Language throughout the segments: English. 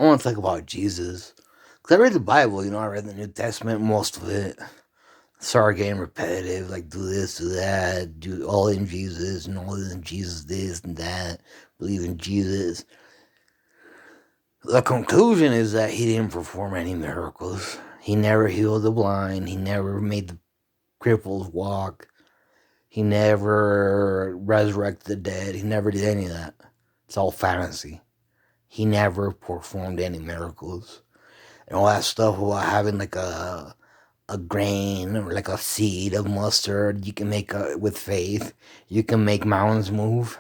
I want to talk about Jesus. Because I read the Bible, I read the New Testament, most of it. Started getting repetitive, like do this, do that, do all in Jesus, and all in Jesus, this and that, believe in Jesus. The conclusion is that he didn't perform any miracles. He never healed the blind. He never made the cripples walk. He never resurrected the dead. He never did any of that. It's all fantasy. He never performed any miracles. And all that stuff about having like a grain or like a seed of mustard you can make with faith. You can make mountains move.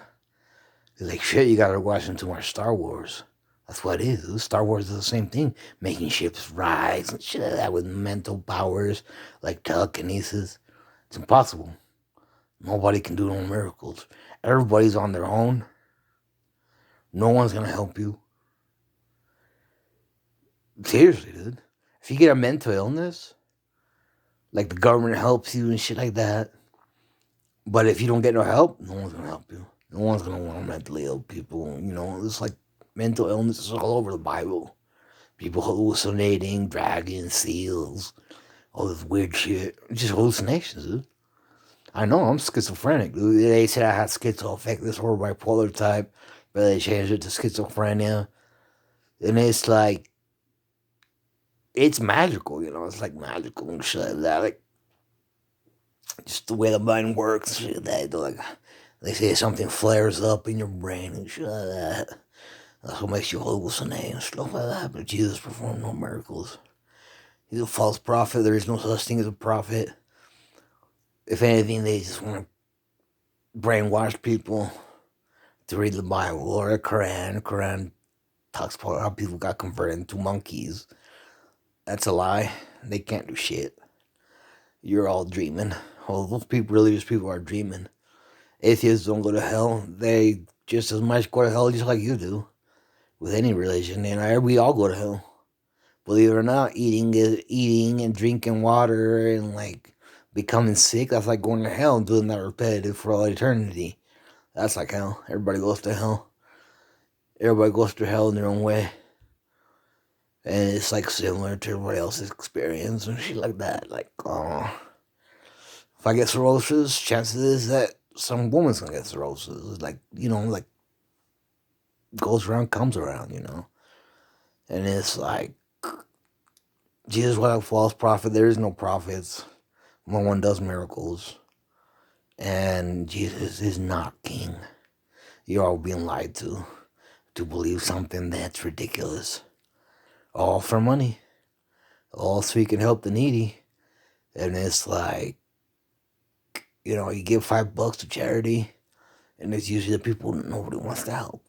It's like shit, you gotta watch into more Star Wars. That's what it is. Star Wars is the same thing. Making ships rise and shit like that with mental powers like telekinesis. It's impossible. Nobody can do no miracles. Everybody's on their own. No one's gonna help you. Seriously, dude. If you get a mental illness, like the government helps you and shit like that. But if you don't get no help, no one's gonna help you. No one's gonna want mentally ill people. It's like mental illness is all over the Bible. People hallucinating, dragons, seals, all this weird shit. Just hallucinations, dude. I know, I'm schizophrenic, dude. They said I had schizoaffective or bipolar type, but they changed it to schizophrenia. And it's like, it's magical, It's like magical and shit like that. Like, just the way the mind works, shit like that. Like, they say something flares up in your brain and shit like that. That's what makes you hallucinate and stuff like that. But Jesus performed no miracles. He's a false prophet. There is no such thing as a prophet. If anything, they just want to brainwash people to read the Bible or the Quran. The Quran talks about how people got converted into monkeys. That's a lie. They can't do shit. You're all dreaming. All those people, religious people, are dreaming. Atheists don't go to hell. They just as much go to hell just like you do. With any religion, and we all go to hell. Believe it or not, eating and drinking water and like becoming sick, that's like going to hell and doing that repetitive for all eternity. That's like hell. Everybody goes to hell. Everybody goes to hell in their own way. And it's like similar to everybody else's experience and shit like that. Like, if I get cirrhosis, chances is that some woman's gonna get cirrhosis. Like, like goes around, comes around, And it's like, Jesus was a false prophet. There is no prophets. No one does miracles. And Jesus is not king. You're all being lied to believe something that's ridiculous. All for money. All so you can help the needy. And it's like, you give $5 to charity, and it's usually the people nobody wants to help.